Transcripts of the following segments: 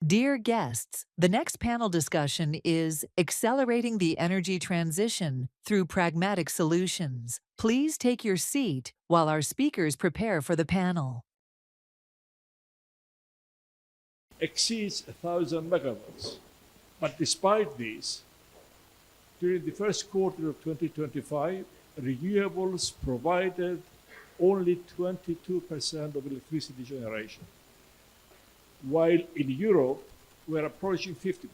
Dear guests, the next panel discussion is Accelerating the Energy Transition Through Pragmatic Solutions. Please take your seat while our speakers prepare for the panel. Exceeds 1,000 megawatts. But despite this, during the first quarter of 2025, renewables provided only 22% of electricity generation, while in Europe, we're approaching 50%.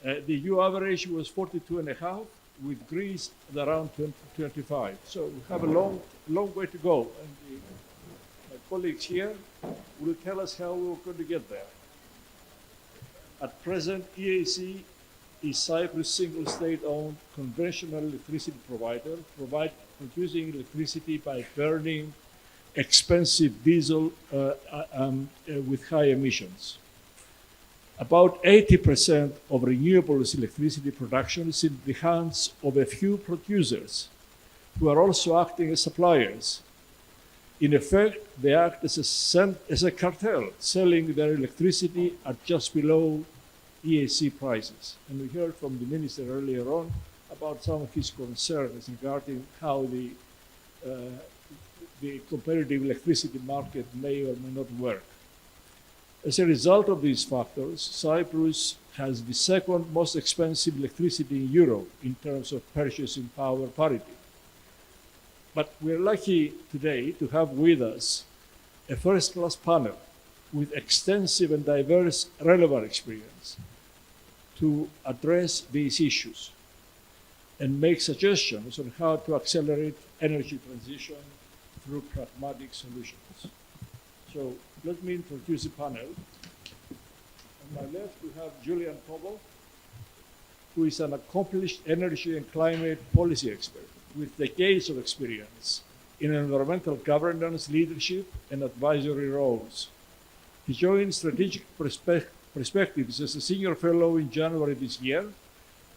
The EU average was 42.5%, with Greece at around 25%. So we have a long way to go. And my colleagues here will tell us how we're going to get there. At present, EAC is Cyprus' single state-owned conventional electricity provider, producing electricity by burning expensive diesel with high emissions. About 80% of renewables electricity production is in the hands of a few producers who are also acting as suppliers. In effect, they act as a cartel, selling their electricity at just below EAC prices. And we heard from the minister earlier on about some of his concerns regarding how the competitive electricity market may or may not work. As a result of these factors, Cyprus has the second most expensive electricity in Europe in terms of purchasing power parity. But we're lucky today to have with us a first-class panel with extensive and diverse relevant experience to address these issues and make suggestions on how to accelerate energy transition through pragmatic solutions. So let me introduce the panel. On my left, we have Julian Popov, who is an accomplished energy and climate policy expert with decades of experience in environmental governance, leadership, and advisory roles. He joined Strategic Perspectives as a senior fellow in January this year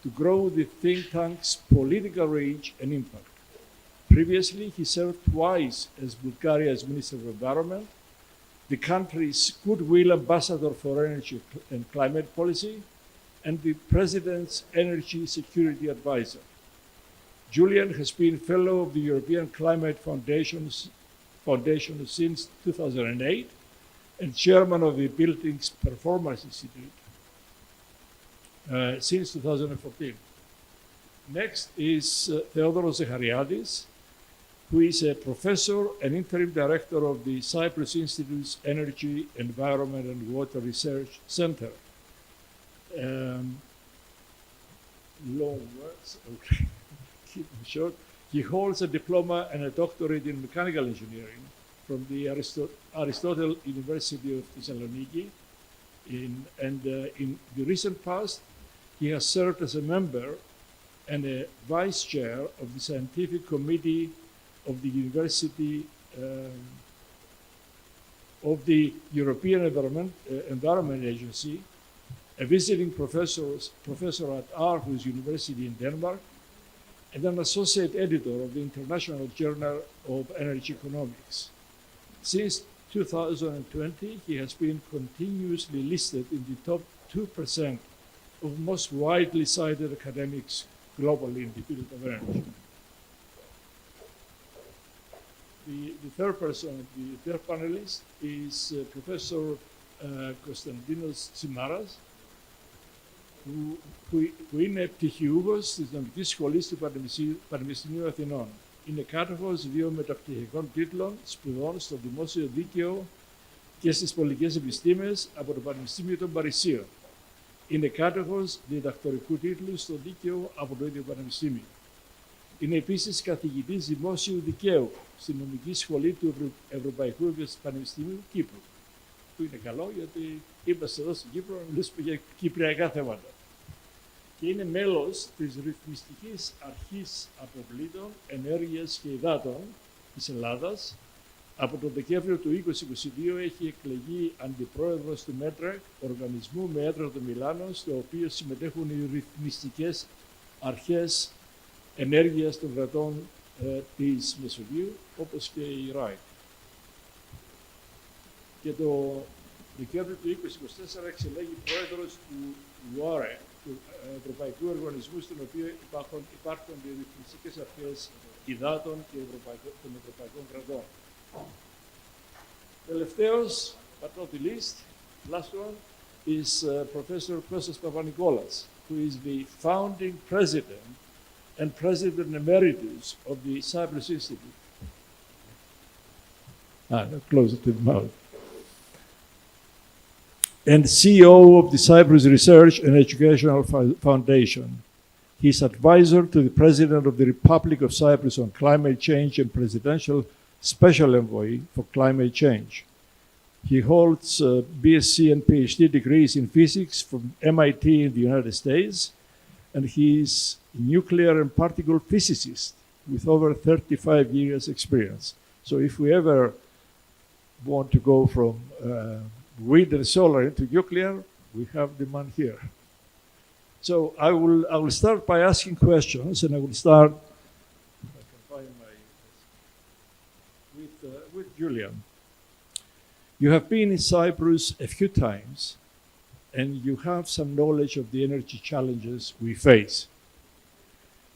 to grow the think tank's political reach and impact. Previously, he served twice as Bulgaria's Minister of Environment, the country's goodwill ambassador for energy and climate policy, and the President's energy security advisor. Julian has been fellow of the European Climate Foundation since 2008 and chairman of the Buildings Performance Institute since 2014. Next is Theodoros Zachariadis, who is a professor and interim director of the Cyprus Institute's Energy, Environment and Water Research Center. Long words, okay. Keep them short. He holds a diploma and a doctorate in mechanical engineering from the Aristotle University of Thessaloniki. In the recent past, he has served as a member and a vice chair of the scientific committee of the University of the European Environment Agency, a visiting professor at Aarhus University in Denmark, and an associate editor of the International Journal of Energy Economics. Since 2020, he has been continuously listed in the top 2% of most widely cited academics globally in the field of energy. The third person, the third panelist, is Professor Konstantinos Tsimaras, που είναι πτυχιούχος της Νομικής Σχολής του Πανεπιστημίου Αθηνών. Είναι κάτοχος 2 μεταπτυχιακών τίτλων σπουδών στο Δημόσιο Δίκαιο και στις Πολιτικές Επιστήμες από το Πανεπιστήμιο των Παρισίων. Είναι κάτοχος διδακτορικού τίτλου στο Δίκαιο από το ίδιο Πανεπιστήμιο. Είναι επίσης καθηγητής Δημόσιου Δικαίου στη Νομική Σχολή του Ευρωπαϊκού Πανεπιστημίου Κύπρου. Που είναι καλό γιατί είμαστε εδώ στην Κύπρο να μιλήσουμε για κυπριακά θέματα. Και είναι μέλος της Ρυθμιστικής Αρχής Αποβλήτων, Ενέργειας και Υδάτων της Ελλάδας. Από τον Δεκέμβριο του 2022 έχει εκλεγεί αντιπρόεδρος του MedReg, οργανισμού με έδρα το Μιλάνο, στο οποίο συμμετέχουν οι ρυθμιστικές αρχές ενέργειας των κρατών της Μεσογείου, όπως και η RAAEY. Και Δικαίωμα του 2024 εξελέγει πρόεδρος του RAAEY, του Ευρωπαϊκού Οργανισμού, στον οποίο υπάρχουν οι ρυθμιστικές αρχές υδάτων και των ευρωπαϊκών κρατών. Τελευταίος, but not the least, last one, is Professor Costas Papanicolas, who is the founding president and president emeritus of the Cyprus Institute. Closer to the mouth. And CEO of the Cyprus Research and Educational Foundation. He is advisor to the President of the Republic of Cyprus on climate change and Presidential Special Envoy for Climate Change. He holds BSc and PhD degrees in physics from MIT in the United States, and he is a nuclear and particle physicist with over 35 years experience. So if we ever want to go from wind and solar into nuclear, we have the man here. So I will start by asking questions, and I will start, if I can find my, with Julian. You have been in Cyprus a few times, and you have some knowledge of the energy challenges we face.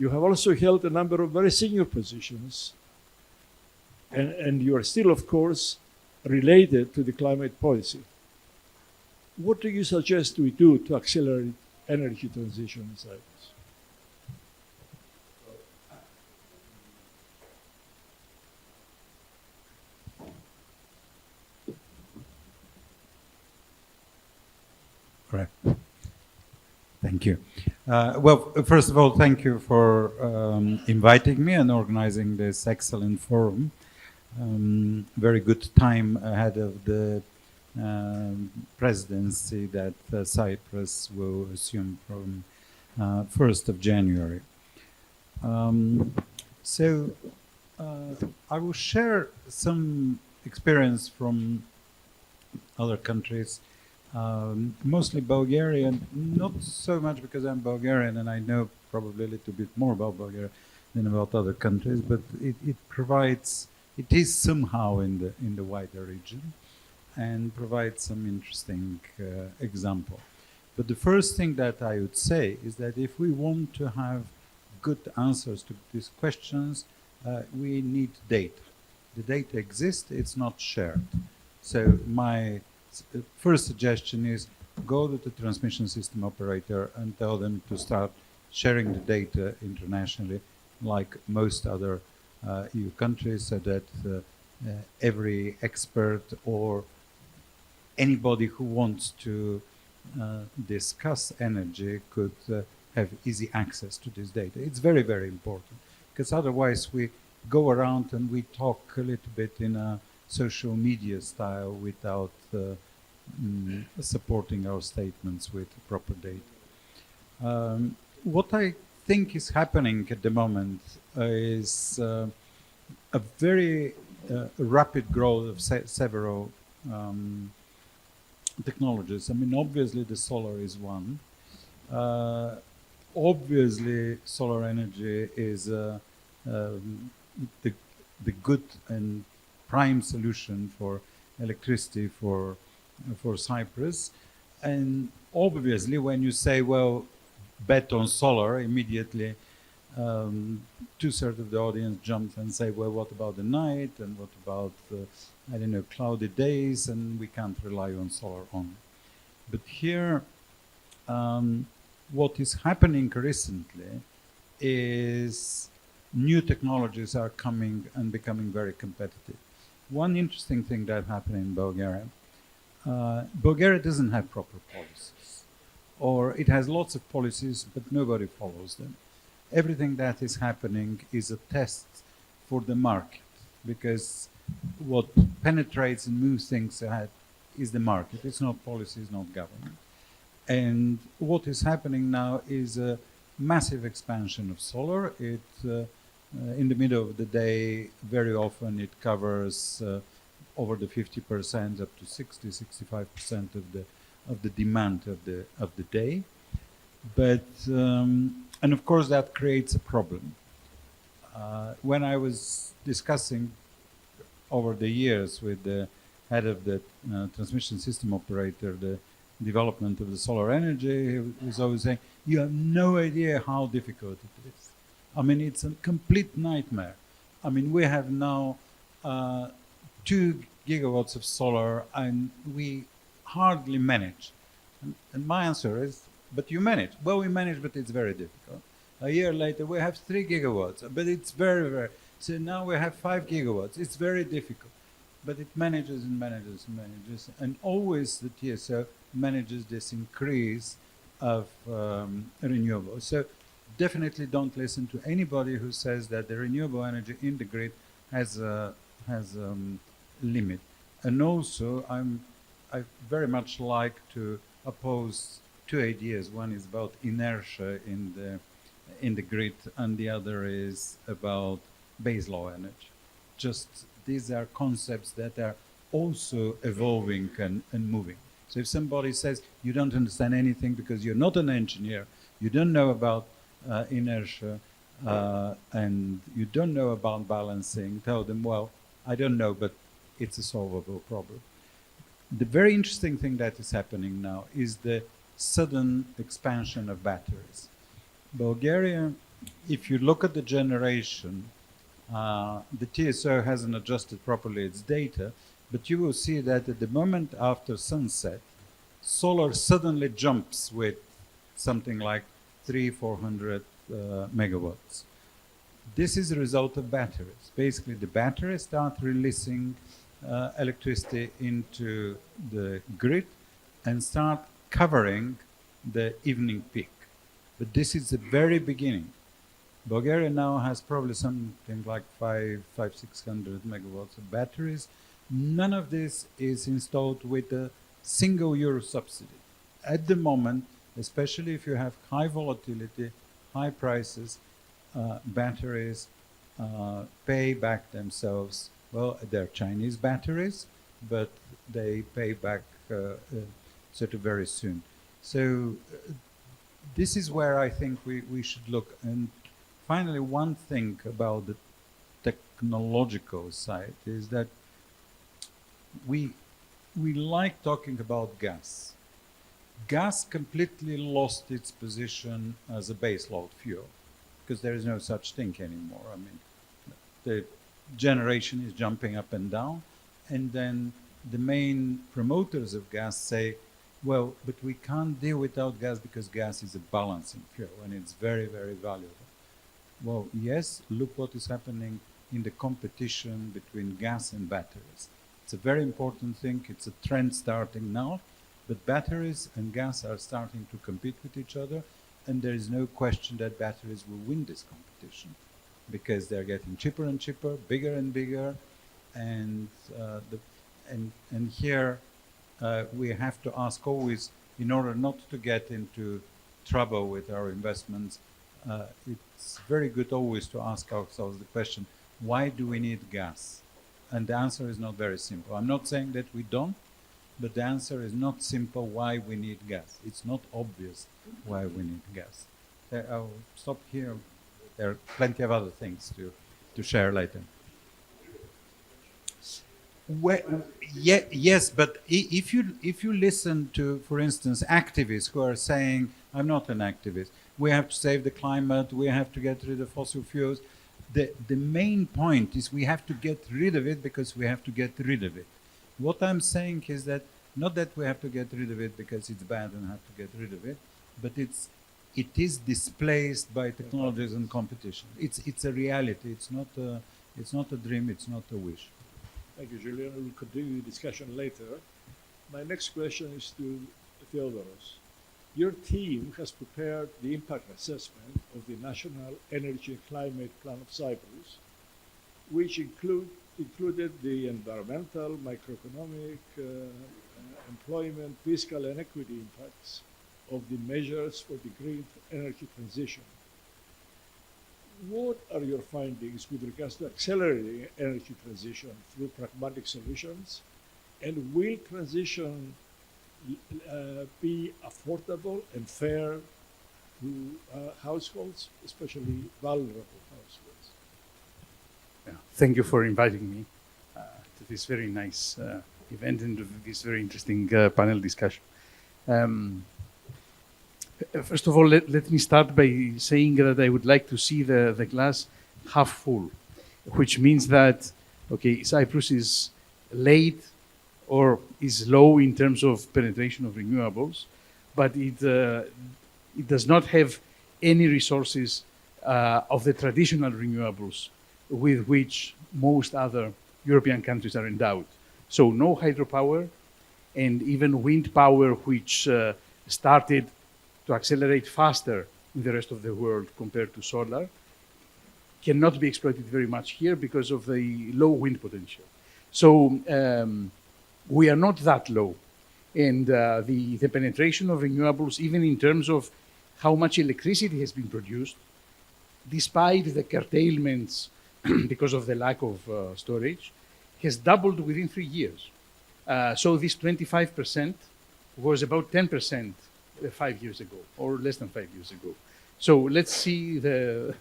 You have also held a number of very senior positions, and you are still, of course, related to the climate policy. What do you suggest we do to accelerate energy transition in Cyprus? Correct. Thank you. Well, first of all, thank you for inviting me and organizing this excellent forum. Very good time ahead of the presidency that Cyprus will assume from 1st of January. I will share some experience from other countries, mostly Bulgaria, not so much because I'm Bulgarian and I know probably a little bit more about Bulgaria than about other countries, but it is somehow in the wider region, and provides some interesting example. But the first thing that I would say is that if we want to have good answers to these questions, we need data. The data exists, it's not shared. So my first suggestion is go to the transmission system operator and tell them to start sharing the data internationally like most other EU countries, so that every expert or anybody who wants to discuss energy could have easy access to this data. It's very, very important, because otherwise we go around and we talk a little bit in a social media style without supporting our statements with proper data. What I think is happening at the moment is a very rapid growth of several technologies. I mean, obviously the solar is one. Obviously solar energy is the good and prime solution for electricity for Cyprus. And obviously when you say, well, bet on solar, immediately two-thirds of the audience jump and say, well, what about the night? And what about, I don't know, cloudy days? And we can't rely on solar only. But here, what is happening recently is new technologies are coming and becoming very competitive. One interesting thing that happened in Bulgaria, Bulgaria doesn't have proper policies, or it has lots of policies, but nobody follows them. Everything that is happening is a test for the market, because what penetrates and moves things ahead is the market. It's not policy, it's not government. And what is happening now is a massive expansion of solar. In the middle of the day, very often it covers over the 50%, up to 60-65% of the demand of the day. But and of course that creates a problem. When I was discussing over the years with the head of the transmission system operator, the development of the solar energy, he was always saying, you have no idea how difficult it is. I mean, it's a complete nightmare. I mean, we have now 2 gigawatts of solar and we hardly manage. And my answer is, but you manage. Well, we manage, but it's very difficult. A year later, we have 3 gigawatts, but it's very, very... So now we have 5 gigawatts. It's very difficult. But it manages and manages and manages. And always the TSO manages this increase of renewables. So definitely don't listen to anybody who says that the renewable energy in the grid has a limit. And also, I very much like to oppose 2 ideas. One is about inertia in the grid, and the other is about baseload energy. Just these are concepts that are also evolving and moving. So if somebody says you don't understand anything because you're not an engineer, you don't know about inertia, and you don't know about balancing, tell them, well, I don't know, but it's a solvable problem. The very interesting thing that is happening now is the sudden expansion of batteries. Bulgaria, if you look at the generation, the TSO hasn't adjusted properly its data, but you will see that at the moment after sunset, solar suddenly jumps with something like 300-400 megawatts. This is a result of batteries. Basically, the batteries start releasing electricity into the grid and start covering the evening peak. But this is the very beginning. Bulgaria now has probably something like 500-600 megawatts of batteries. None of this is installed with a single euro subsidy. At the moment, especially if you have high volatility, high prices, batteries pay back themselves. Well, they're Chinese batteries, but they pay back sort of very soon. So this is where I think we should look. And finally, one thing about the technological side is that we like talking about gas. Gas completely lost its position as a baseload fuel because there is no such thing anymore. I mean, the generation is jumping up and down, and then the main promoters of gas say, well, but we can't deal without gas because gas is a balancing fuel and it's very, very valuable. Well, yes, look what is happening in the competition between gas and batteries. It's a very important thing. It's a trend starting now, but batteries and gas are starting to compete with each other, and there is no question that batteries will win this competition because they're getting cheaper and cheaper, bigger and bigger, and here we have to ask always, in order not to get into trouble with our investments, it's very good always to ask ourselves the question, why do we need gas? And the answer is not very simple. I'm not saying that we don't, but the answer is not simple why we need gas. It's not obvious why we need gas. I'll stop here. There are plenty of other things to share later. Well, yes, but if you listen to, for instance, activists who are saying, I'm not an activist, we have to save the climate, we have to get rid of fossil fuels. The main point is we have to get rid of it because we have to get rid of it. What I'm saying is that not that we have to get rid of it because it's bad and have to get rid of it, but it is displaced by technologies and competition. It's a reality. It's not a dream. It's not a wish. Thank you, Julian. We'll continue the discussion later. My next question is to Theodoros. Your team has prepared the impact assessment of the National Energy and Climate Plan of Cyprus, which included the environmental, microeconomic, employment, fiscal, and equity impacts of the measures for the green energy transition. What are your findings with regards to accelerating energy transition through pragmatic solutions? And will transition be affordable and fair to households, especially vulnerable households? Yeah. Thank you for inviting me to this very nice event and this very interesting panel discussion. First of all, let me start by saying that I would like to see the glass half full, which means that, okay, Cyprus is late or is low in terms of penetration of renewables, but it does not have any resources of the traditional renewables with which most other European countries are endowed. So no hydropower, and even wind power, which started to accelerate faster in the rest of the world compared to solar, cannot be exploited very much here because of the low wind potential. So we are not that low. And the penetration of renewables, even in terms of how much electricity has been produced, despite the curtailments because of the lack of storage, has doubled within 3 years. So this 25% was about 10% 5 years ago, or less than 5 years ago. So let's see the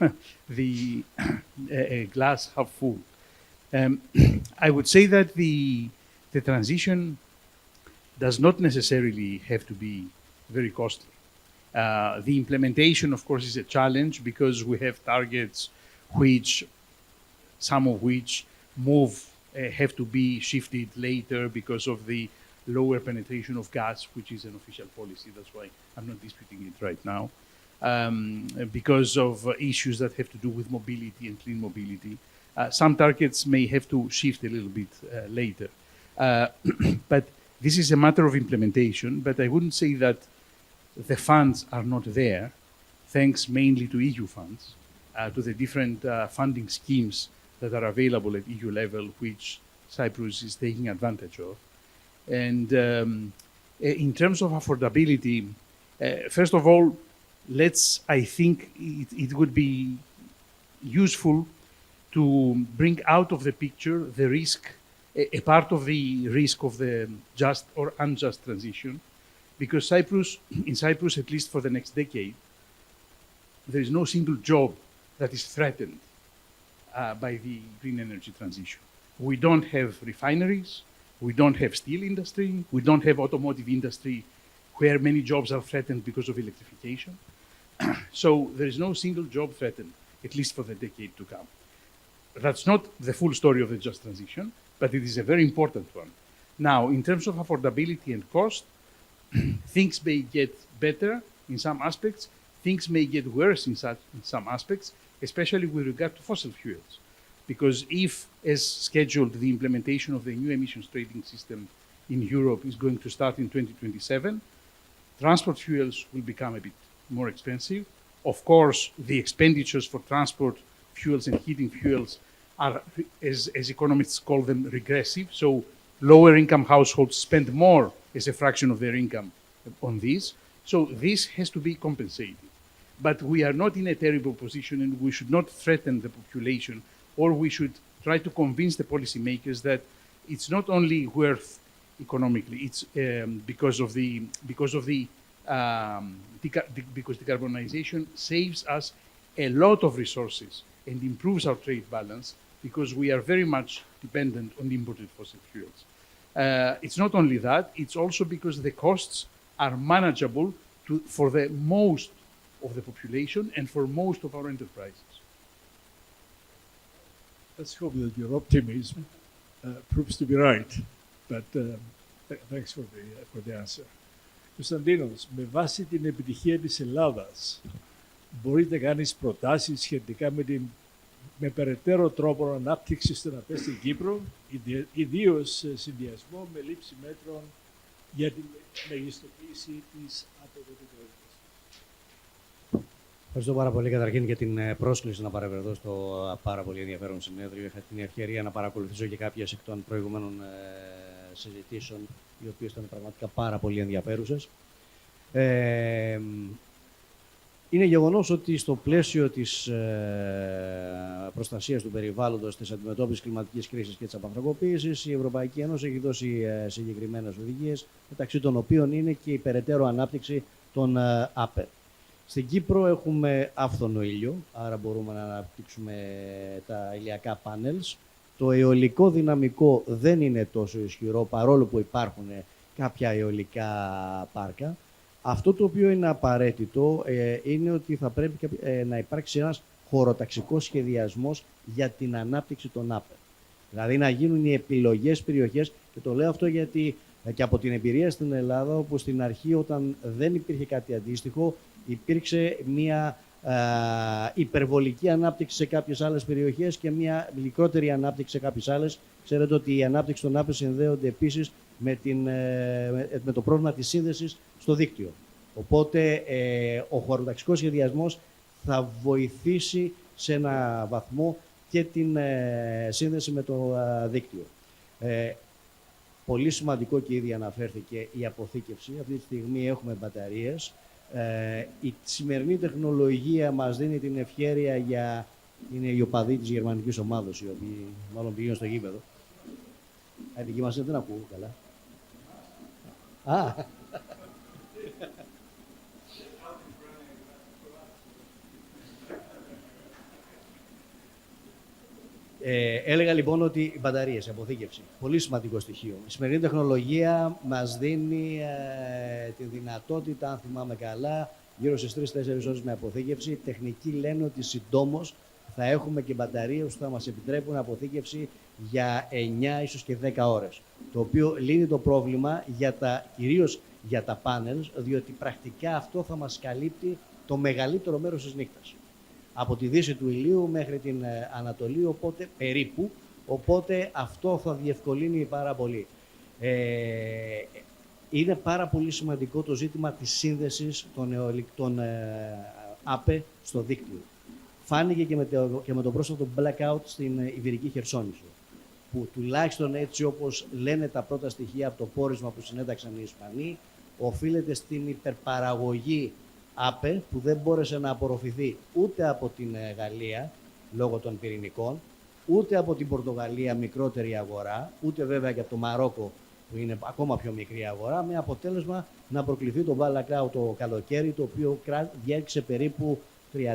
glass half full. I would say that the transition does not necessarily have to be very costly. The implementation, of course, is a challenge because we have targets some of which have to be shifted later because of the lower penetration of gas, which is an official policy. That's why I'm not disputing it right now. Because of issues that have to do with mobility and clean mobility. Some targets may have to shift a little bit later. But this is a matter of implementation, but I wouldn't say that the funds are not there, thanks mainly to EU funds, to the different funding schemes that are available at EU level, which Cyprus is taking advantage of. And in terms of affordability, first of all, I think it would be useful to bring out of the picture the risk, a part of the risk of the just or unjust transition, because in Cyprus, at least for the next decade, there is no single job that is threatened by the green energy transition. We don't have refineries, we don't have steel industry, we don't have automotive industry where many jobs are threatened because of electrification. So there is no single job threatened, at least for the decade to come. That's not the full story of the just transition, but it is a very important one. Now, in terms of affordability and cost, things may get better in some aspects, things may get worse in some aspects, especially with regard to fossil fuels. Because if, as scheduled, the implementation of the new emissions trading system in Europe is going to start in 2027, transport fuels will become a bit more expensive. Of course, the expenditures for transport fuels and heating fuels are, as economists call them, regressive. So lower income households spend more as a fraction of their income on these. So this has to be compensated. But we are not in a terrible position, and we should not threaten the population, or we should try to convince the policymakers that it's not only worth economically, it's because decarbonization saves us a lot of resources and improves our trade balance, because we are very much dependent on imported fossil fuels. It's not only that, it's also because the costs are manageable for the most of the population and for most of our enterprises. Let's hope that your optimism proves to be right, but thanks for the answer. Konstantinos, με βάση την επιτυχία της Ελλάδας, μπορείτε να κάνεις προτάσεις σχετικά με περαιτέρω τρόπο ανάπτυξης των ΑΠΕ στην Κύπρο, ιδίως σε συνδυασμό με λήψη μέτρων για τη μεγιστοποίηση της αποδοτικότητας. Ευχαριστώ πάρα πολύ καταρχήν για την πρόσκληση να παρευρεθώ στο πάρα πολύ ενδιαφέρον συνέδριο. Είχα την ευκαιρία να παρακολουθήσω και κάποιες εκ των προηγουμένων συζητήσεων, οι οποίες ήταν πραγματικά πάρα πολύ ενδιαφέρουσες. Είναι γεγονός ότι στο πλαίσιο της προστασίας του περιβάλλοντος, της αντιμετώπισης κλιματικής κρίσης και της απανθρακοποίησης, η Ευρωπαϊκή Ένωση έχει δώσει συγκεκριμένες οδηγίες, μεταξύ των οποίων είναι και η περαιτέρω ανάπτυξη των ΑΠΕ. Στην Κύπρο έχουμε άφθονο ήλιο, άρα μπορούμε να αναπτύξουμε τα ηλιακά πάνελς. Το αιωλικό δυναμικό δεν είναι τόσο ισχυρό, παρόλο που υπάρχουν κάποια αιωλικά πάρκα. Αυτό το οποίο είναι απαραίτητο είναι ότι θα πρέπει να υπάρξει ένας χωροταξικός σχεδιασμός για την ανάπτυξη των ΑΠΕ. Δηλαδή να γίνουν οι επιλογές περιοχές, και το λέω αυτό γιατί και από την εμπειρία στην Ελλάδα, όπου στην αρχή όταν δεν υπήρχε κάτι αντίστοιχο, υπήρξε μια υπερβολική ανάπτυξη σε κάποιες άλλες περιοχές και μια μικρότερη ανάπτυξη σε κάποιες άλλες. Ξέρετε ότι η ανάπτυξη των ΑΠΕ συνδέονται επίσης με το πρόβλημα της σύνδεσης στο δίκτυο. Οπότε ο χωροταξικός σχεδιασμός θα βοηθήσει σε ένα βαθμό και την σύνδεση με το δίκτυο. Πολύ σημαντικό και ήδη αναφέρθηκε η αποθήκευση. Αυτή τη στιγμή έχουμε μπαταρίες. Η σημερινή τεχνολογία μας δίνει την ευχέρεια για... Είναι οι οπαδοί της γερμανικής ομάδος, οι οποίοι μάλλον πηγαίνουν στο γήπεδο. Η δική μας δεν ακούω καλά. Έλεγα λοιπόν ότι οι μπαταρίες, η αποθήκευση, πολύ σημαντικό στοιχείο. Η σημερινή τεχνολογία μας δίνει τη δυνατότητα, αν θυμάμαι καλά, γύρω στις 3-4 ώρες με αποθήκευση. Οι τεχνικοί λένε ότι συντόμως θα έχουμε και μπαταρίες που θα μας επιτρέπουν αποθήκευση για 9 ίσως και 10 ώρες. Το οποίο λύνει το πρόβλημα κυρίως για τα πάνελ, διότι πρακτικά αυτό θα μας καλύπτει το μεγαλύτερο μέρος της νύχτας. Από τη δύση του ηλίου μέχρι την Ανατολή, οπότε περίπου, οπότε αυτό θα διευκολύνει πάρα πολύ. Είναι πάρα πολύ σημαντικό το ζήτημα της σύνδεσης των ΑΠΕ στο δίκτυο. Φάνηκε και με το πρόσφατο blackout στην Ιβηρική Χερσόνησο, που τουλάχιστον έτσι όπως λένε τα πρώτα στοιχεία από το πόρισμα που συνέταξαν οι Ισπανοί, οφείλεται στην υπερπαραγωγή ΑΠΕ που δεν μπόρεσε να απορροφηθεί ούτε από την Γαλλία λόγω των πυρηνικών, ούτε από την Πορτογαλία, μικρότερη αγορά, ούτε βέβαια και από το Μαρόκο που είναι ακόμα πιο μικρή αγορά, με αποτέλεσμα να προκληθεί το blackout το καλοκαίρι, το οποίο διέρχησε περίπου 36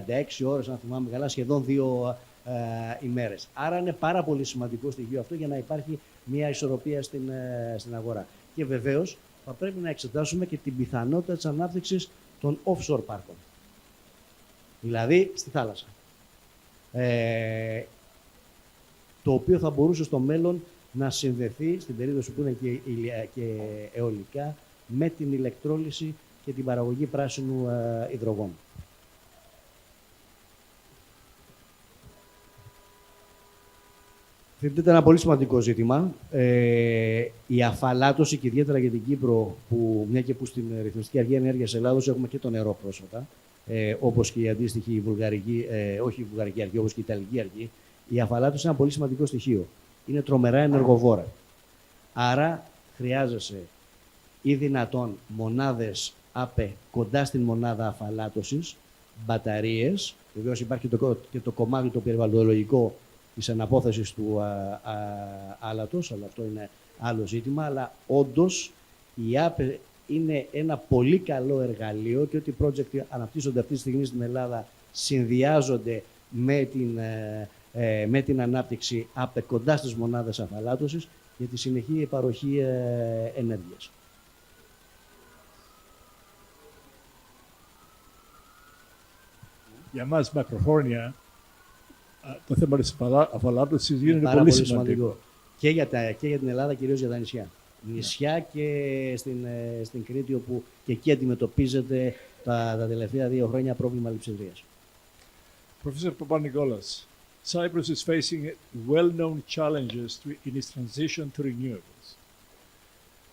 ώρες, αν θυμάμαι καλά, σχεδόν 2 ημέρες. Άρα είναι πάρα πολύ σημαντικό στοιχείο αυτό για να υπάρχει μια ισορροπία στην αγορά. Και βεβαίως θα πρέπει να εξετάσουμε και την πιθανότητα της ανάπτυξης των offshore πάρκων, δηλαδή στη θάλασσα, το οποίο θα μπορούσε στο μέλλον να συνδεθεί, στην περίπτωση που είναι και αιωλικά, με την ηλεκτρόλυση και την παραγωγή πράσινου υδρογόνου. Θεωρείται ένα πολύ σημαντικό ζήτημα. Η αφαλάτωση και ιδιαίτερα για την Κύπρο, μια και που στην Ρυθμιστική Αρχή Ενέργειας Ελλάδος έχουμε και το νερό πρόσφατα, όπως και η αντίστοιχη βουλγαρική, όχι η βουλγαρική αρχή, όπως και η Ιταλική αρχή, η αφαλάτωση είναι ένα πολύ σημαντικό στοιχείο. Είναι τρομερά ενεργοβόρα. Άρα χρειάζεσαι ή δυνατόν μονάδες ΑΠΕ κοντά στην μονάδα αφαλάτωσης, μπαταρίες, βεβαίως υπάρχει και το κομμάτι το περιβαλλοντολογικό της αναπόθεσης του άλατος, αλλά αυτό είναι άλλο ζήτημα, αλλά όντως η ΑΠΕ είναι ένα πολύ καλό εργαλείο και ότι οι project αναπτύσσονται αυτή τη στιγμή στην Ελλάδα συνδυάζονται με την ανάπτυξη ΑΠΕ κοντά στις μονάδες αφαλάτωσης για τη συνεχή παροχή ενέργειας. Για μας μακροχρόνια, το θέμα της αφαλάτωσης γίνεται πολύ σημαντικό. Και για την Ελλάδα, κυρίως για τα νησιά. Νησιά και στην Κρήτη, όπου και εκεί αντιμετωπίζεται τα τελευταία 2 χρόνια πρόβλημα λειψιδρίας. Professor Papanicolas, Cyprus is facing well-known challenges in its transition to renewables.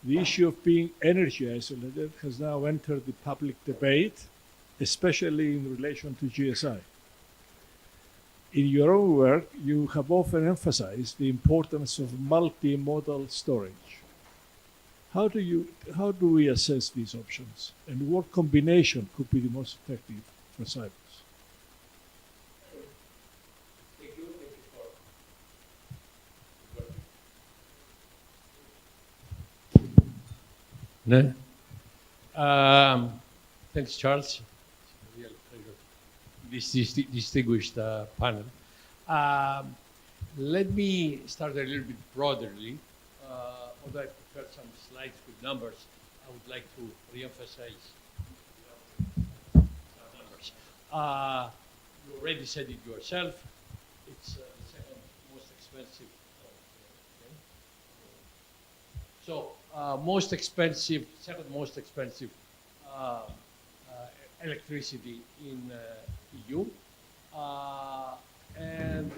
The issue of being energy isolated has now entered the public debate, especially in relation to GSI. In your own work, you have often emphasized the importance of multimodal storage. How do we assess these options, and what combination could be the most effective for Cyprus? Ναι. Thanks, Charles. This distinguished panel. Let me start a little bit broadly. Although I prepared some slides with numbers, I would like to reemphasize some numbers. You already said it yourself. It's the second most expensive. So most expensive, second most expensive electricity in EU. And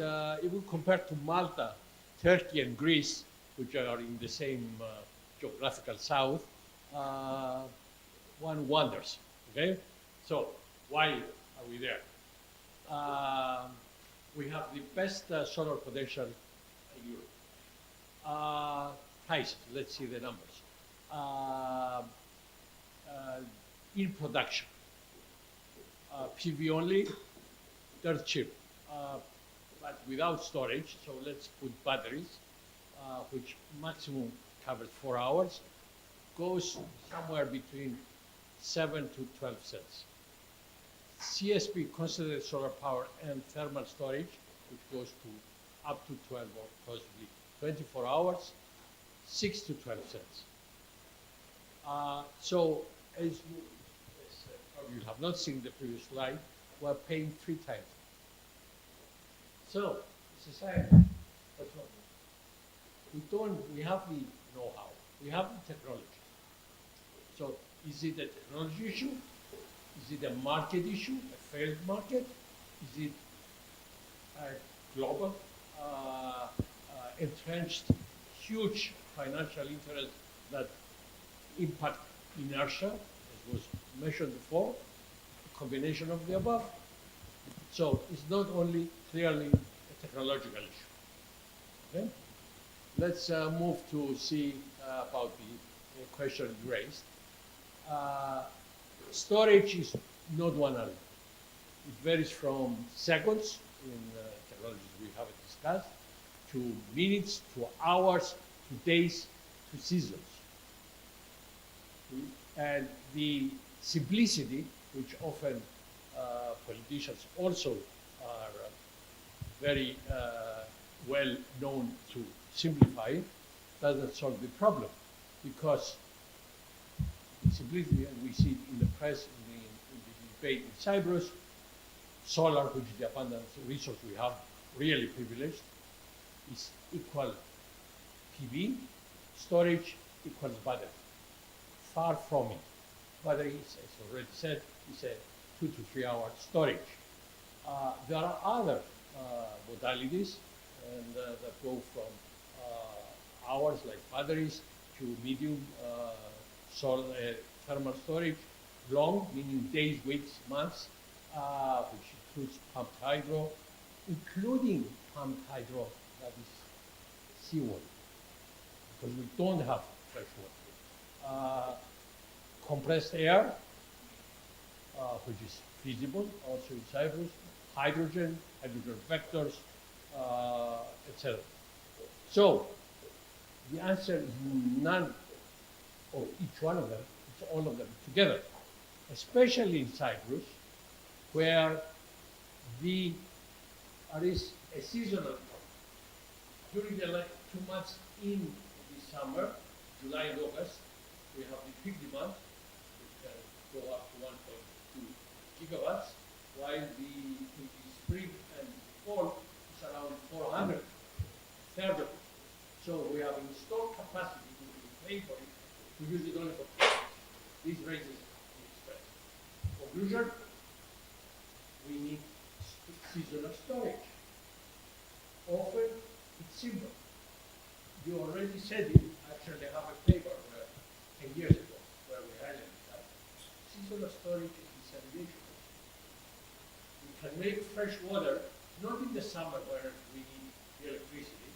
if we compare to Malta, Turkey, and Greece, which are in the same geographical south, one wonders. Okay, so why are we there? We have the best solar potential in Europe. Prices, let's see the numbers. In production, PV only, dirt cheap, but without storage. So let's put batteries, which maximum covers 4 hours, goes somewhere between 7 to 12 cents. CSP, concentrated solar power, and thermal storage, which goes to up to 12 or possibly 24 hours, 6 to 12 cents. So as you have not seen the previous slide, we're paying 3 times. So, society, what's wrong? We have the know-how, we have the technology. So, is it a technology issue? Is it a market issue, a failed market? Is it a global, entrenched, huge financial interest that impact inertia, as was mentioned before, a combination of the above? So it's not only clearly a technological issue. Okay? Let's move to see about the question you raised. Storage is not one element. It varies from seconds in technologies we haven't discussed, to minutes, to hours, to days, to seasons. And the simplicity, which often politicians also are very well known to simplify, doesn't solve the problem, because simplicity, and we see it in the press, in the debate in Cyprus, solar, which is the abundant resource we have, really privileged, is equal PV, storage equals battery. Far from it. Battery, as already said, is a 2 to 3 hour storage. There are other modalities and, that go from hours, like batteries, to medium thermal storage, long, meaning days, weeks, months, which includes pumped hydro, including pumped hydro that is seawater, because we don't have fresh water. Compressed air, which is feasible also in Cyprus, hydrogen vectors, etc. So the answer is none of each one of them, it's all of them together, especially in Cyprus, where there is a seasonal problem. During the 2 months in the summer, July and August, we have the peak demand, which can go up to 1.2 gigawatts, while in the spring and fall, it's around 400, third of it. So we have installed capacity, we pay for it, we use it only for 2 months. This raises the expense. Conclusion, we need seasonal storage. Often, it's simple. You already said it. Actually, I have a paper 10 years ago where we highlighted that. Seasonal storage is desalination. We can make fresh water, not in the summer where we need the electricity.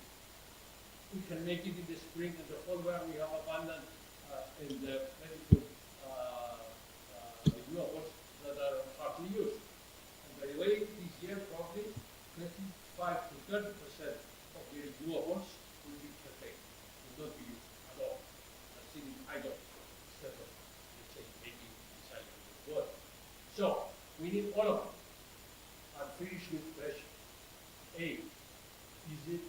We can make it in the spring and the fall where we have abundant in the medical renewables that are partly used. And by the way, this year probably 25 to 30% of the renewables will be curtailed, will not be used at all. I'm sitting idle instead of, let's say, making desalination water. So we need all of them. I'm finished with question. A, is it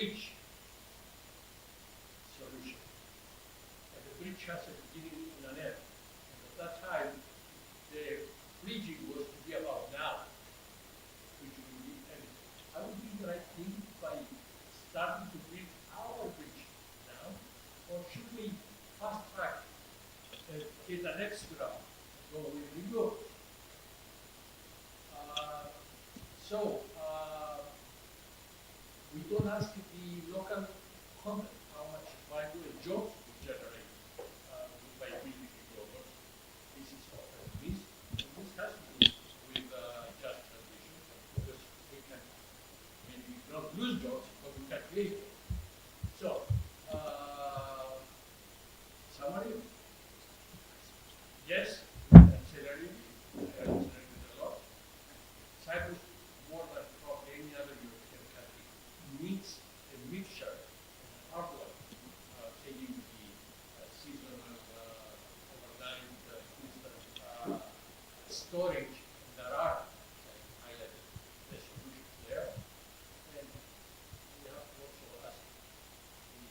bridge solution. And the bridge has a beginning and an end. And at that time, the bridging was to be about now, which will be ended. I would do the right thing by starting to build our bridge now, or should we fast track and get an extra go with renewables? We don't ask the local content how much value and jobs we generate by building renewables. This is often missed, and this has to do with just transition, because we can maybe not lose jobs, but we can create them. So, summary, yes, ancillary, a lot. Cyprus, more than probably any other European country, needs a mixture, an outlet, taking the seasonal, overnight, instant storage. There are highlighted the solutions there. And we have to also ask the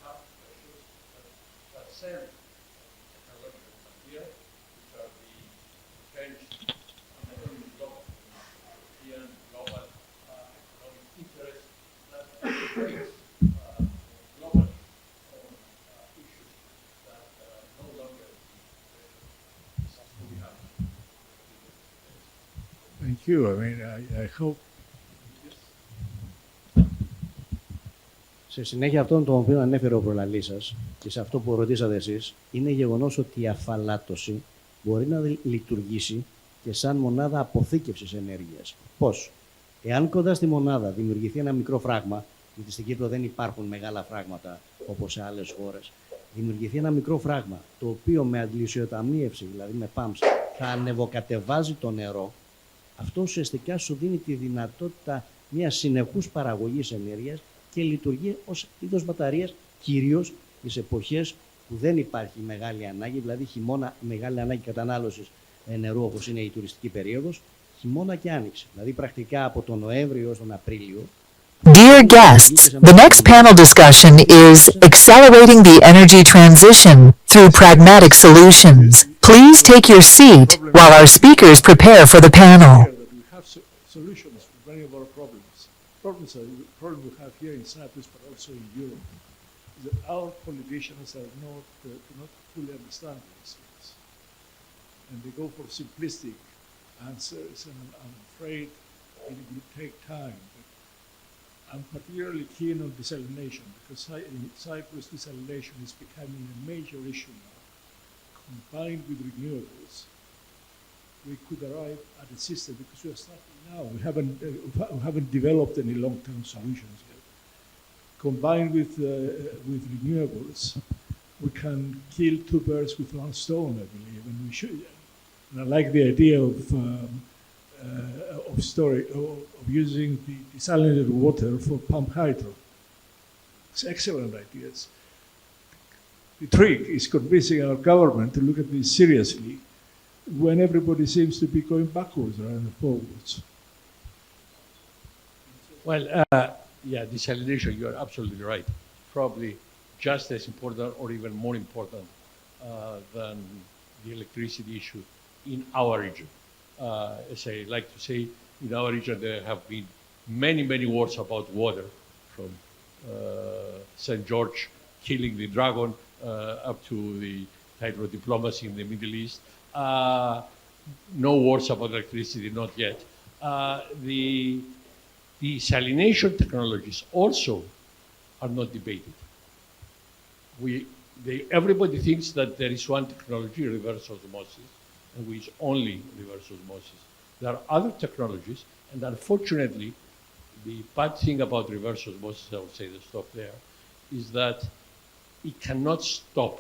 tough questions that send technological frontier, which are the French global economic interests that face globally on issues that no longer we have. Thank you. I mean, I hope. Σε συνέχεια αυτών των οποίων ανέφερε ο προλαλής σας και σε αυτό που ρωτήσατε εσείς, είναι γεγονός ότι η αφαλάτωση μπορεί να λειτουργήσει και σαν μονάδα αποθήκευσης ενέργειας. Πώς? Εάν κοντά στη μονάδα δημιουργηθεί ένα μικρό φράγμα, γιατί στην Κύπρο δεν υπάρχουν μεγάλα φράγματα όπως σε άλλες χώρες, δημιουργηθεί ένα μικρό φράγμα, το οποίο με αντλησιοταμίευση, δηλαδή με pumps, θα ανεβοκατεβάζει το νερό, αυτό ουσιαστικά σου δίνει τη δυνατότητα μιας συνεχούς παραγωγής ενέργειας και λειτουργεί ως είδος μπαταρίας, κυρίως τις εποχές που δεν υπάρχει μεγάλη ανάγκη, δηλαδή χειμώνα, μεγάλη ανάγκη κατανάλωσης νερού, όπως είναι η τουριστική περίοδος, χειμώνα και άνοιξη. Δηλαδή πρακτικά από τον Νοέμβριο έως τον Απρίλιο. Dear guests, the next panel discussion is Accelerating the Energy Transition through Pragmatic Solutions. Please take your seat while our speakers prepare for the panel. That we have solutions for many of our problems. Problems we have here in Cyprus, but also in Europe. That our politicians are do not fully understand these things, and they go for simplistic answers. And I'm afraid it will take time. But I'm particularly keen on desalination, because in Cyprus desalination is becoming a major issue now. Combined with renewables, we could arrive at a system, because we are starting now. We haven't developed any long-term solutions yet. Combined with renewables, we can kill two birds with one stone, I believe, and we should. And I like the idea of using the desalinated water for pump hydro. It's excellent ideas. The trick is convincing our government to look at this seriously when everybody seems to be going backwards rather than forwards. Well, yeah, desalination, you're absolutely right. Probably just as important or even more important than the electricity issue in our region. As I like to say, in our region there have been many, many wars about water, from St. George killing the dragon up to the hydro diplomacy in the Middle East. No wars about electricity, not yet. The desalination technologies also are not debated. Everybody thinks that there is one technology, reverse osmosis, and we use only reverse osmosis. There are other technologies, and unfortunately, the bad thing about reverse osmosis, I will say the stop there, is that it cannot stop.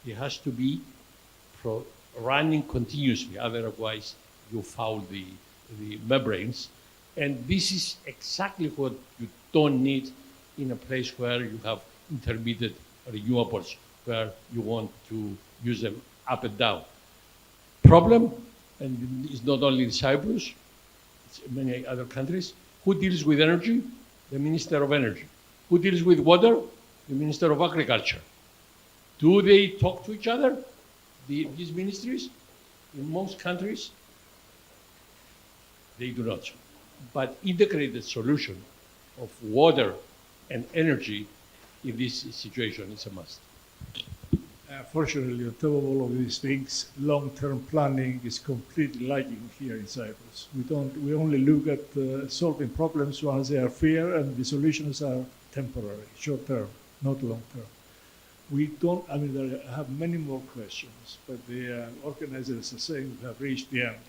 It has to be running continuously, otherwise you foul the membranes. And this is exactly what you don't need in a place where you have intermediate renewables, where you want to use them up and down. Problem, and it's not only in Cyprus, it's in many other countries, who deals with energy? The Minister of Energy. Who deals with water? The Minister of Agriculture. Do they talk to each other, these ministries? In most countries, they do not. But integrated solution of water and energy in this situation is a must. Fortunately, on top of all of these things, long-term planning is completely lacking here in Cyprus. We only look at solving problems once they are fair, and the solutions are temporary, short-term, not long-term. I have many more questions, but the organizers are saying we have reached the end.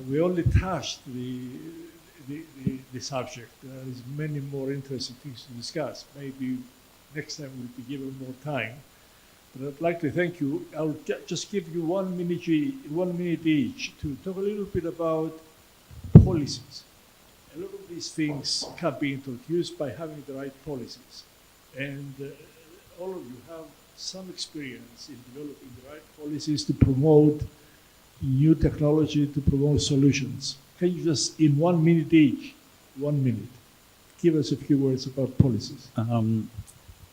We only touched the subject. There is many more interesting things to discuss. Maybe next time we'll be given more time. But I'd like to thank you. I'll just give you 1 minute each to talk a little bit about policies. A lot of these things can be introduced by having the right policies. And all of you have some experience in developing the right policies to promote new technology, to promote solutions. Can you just, in 1 minute each, 1 minute, give us a few words about policies?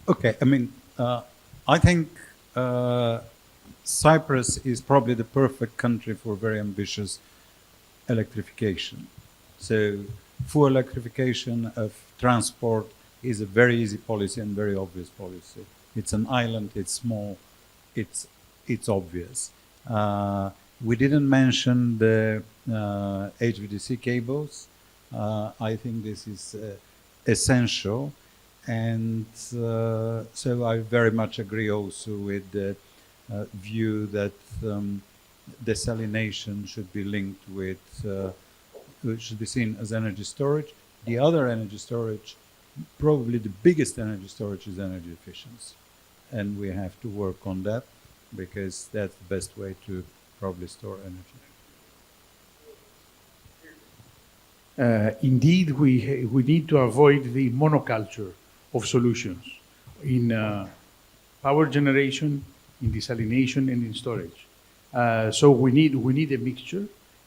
Okay, I think Cyprus is probably the perfect country for very ambitious electrification. So full electrification of transport is a very easy policy and very obvious policy. It's an island, it's small, it's obvious. We didn't mention the HVDC cables. I think this is essential. And so I very much agree also with the view that desalination should be linked with, should be seen as energy storage. The other energy storage, probably the biggest energy storage, is energy efficiency. And we have to work on that because that's the best way to probably store energy. Indeed, we need to avoid the monoculture of solutions in power generation, in desalination, and in storage. So we need a mixture,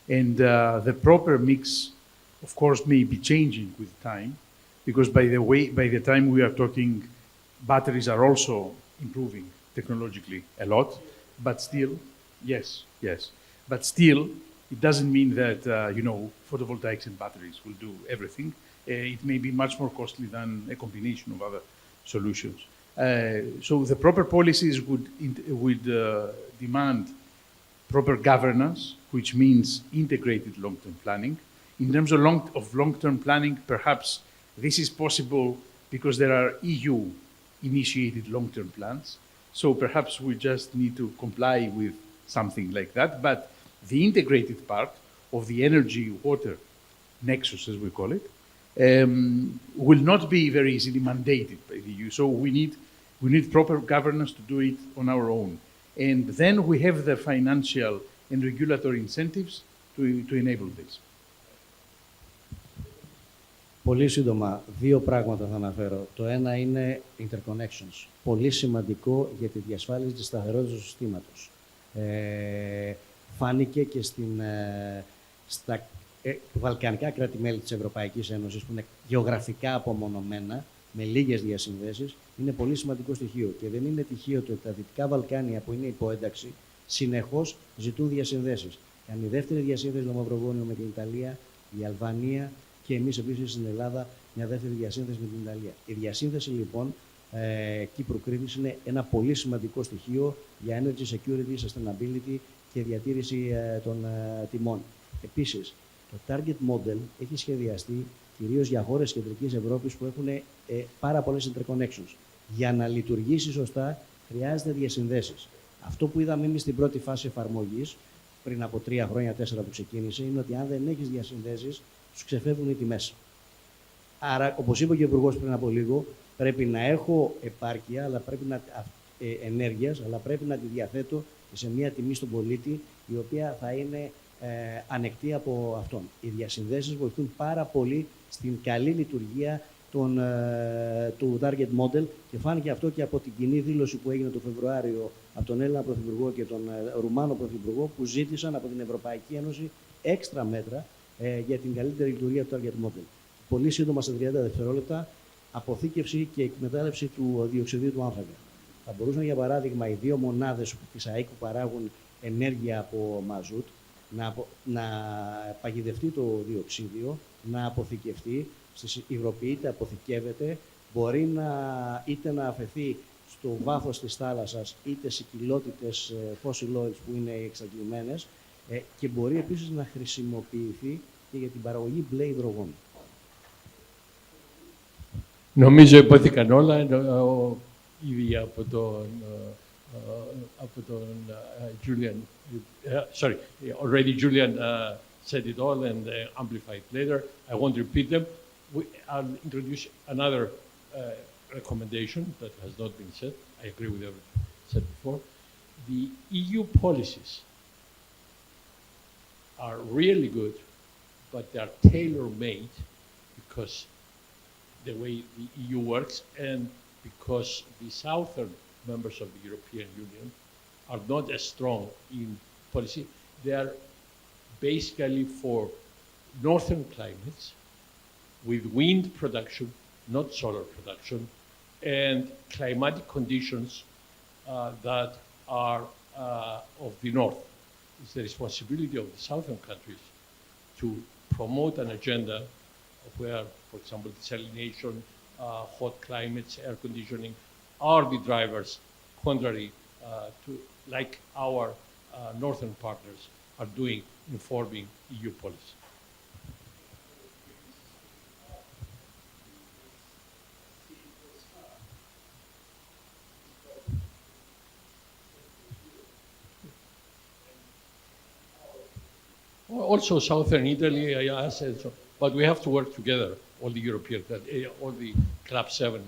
and the proper mix, of course, may be changing with time, because by the time we are talking, batteries are also improving technologically a lot, but still, yes, but still, it doesn't mean that photovoltaics and batteries will do everything. It may be much more costly than a combination of other solutions. So the proper policies would demand proper governance, which means integrated long-term planning. In terms of long-term planning, perhaps this is possible because there are EU-initiated long-term plans. So perhaps we just need to comply with something like that. But the integrated part of the energy-water nexus, as we call it, will not be very easily mandated by the EU. So we need proper governance to do it on our own. And then we have the financial and regulatory incentives to enable this. Πολύ σύντομα, δύο πράγματα θα αναφέρω. Το ένα είναι interconnections. Πολύ σημαντικό για τη διασφάλιση της σταθερότητας του συστήματος. Φάνηκε και στα βαλκανικά κράτη-μέλη της Ευρωπαϊκής Ένωσης, που είναι γεωγραφικά απομονωμένα, με λίγες διασυνδέσεις, είναι πολύ σημαντικό στοιχείο. Και δεν είναι τυχαίο ότι τα Δυτικά Βαλκάνια, που είναι υποένταξη, συνεχώς ζητούν διασυνδέσεις. Κάνει η δεύτερη διασύνδεση το Μαυροβούνιο με την Ιταλία, η Αλβανία και εμείς επίσης στην Ελλάδα μια δεύτερη διασύνδεση με την Ιταλία. Η διασύνδεση λοιπόν Κύπρου-Κρήτης είναι ένα πολύ σημαντικό στοιχείο για energy security, sustainability και διατήρηση των τιμών. Επίσης, το target model έχει σχεδιαστεί κυρίως για χώρες κεντρικής Ευρώπης που έχουν πάρα πολλές interconnections. Για να λειτουργήσει σωστά χρειάζεται διασυνδέσεις. Αυτό που είδαμε εμείς στην πρώτη φάση εφαρμογής, πριν από 3 χρόνια, 4 που ξεκίνησε, είναι ότι αν δεν έχεις διασυνδέσεις, τους ξεφεύγουν οι τιμές. Άρα, όπως είπε και ο Υπουργός πριν από λίγο, πρέπει να έχω επάρκεια ενέργειας, αλλά πρέπει να τη διαθέτω σε μια τιμή στον πολίτη, η οποία θα είναι ανεκτή από αυτόν. Οι διασυνδέσεις βοηθούν πάρα πολύ στην καλή λειτουργία του target model και φάνηκε αυτό και από την κοινή δήλωση που έγινε το Φεβρουάριο από τον Έλληνα Πρωθυπουργό και τον Ρουμάνο Πρωθυπουργό, που ζήτησαν από την Ευρωπαϊκή Ένωση έξτρα μέτρα για την καλύτερη λειτουργία του target model. πολύ σύντομα σε 30 δευτερόλεπτα, αποθήκευση και εκμετάλλευση του διοξιδίου του άνθρακα. Θα μπορούσαν, για παράδειγμα, οι 2 μονάδες της ΑΕΚ που παράγουν ενέργεια από μαζούτ να παγιδευτεί το διοξίδιο, να αποθηκευτεί, υγροποιείται, αποθηκεύεται, μπορεί είτε να αφαιθεί στο βάθος της θάλασσας, είτε σε κοιλότητες fossil oils που είναι εξαγκλημένες, και μπορεί επίσης να χρησιμοποιηθεί και για την παραγωγή μπλε υδρογόνου. Νομίζω υπόθηκαν όλα ήδη από τον Julian. Sorry, already Julian said it all and amplified later. I won't repeat them. I'll introduce another recommendation that has not been said. I agree with everything said before. The EU policies are really good, but they are tailor-made because the way the EU works and because the southern members of the European Union are not as strong in policy. They are basically for northern climates with wind production, not solar production, and climatic conditions that are of the north. It's the responsibility of the southern countries to promote an agenda where, for example, desalination, hot climates, air conditioning are the drivers, contrary to like our northern partners are doing in forming EU policy. Also, southern Italy, I said so, but we have to work together, all the European, all the Club 7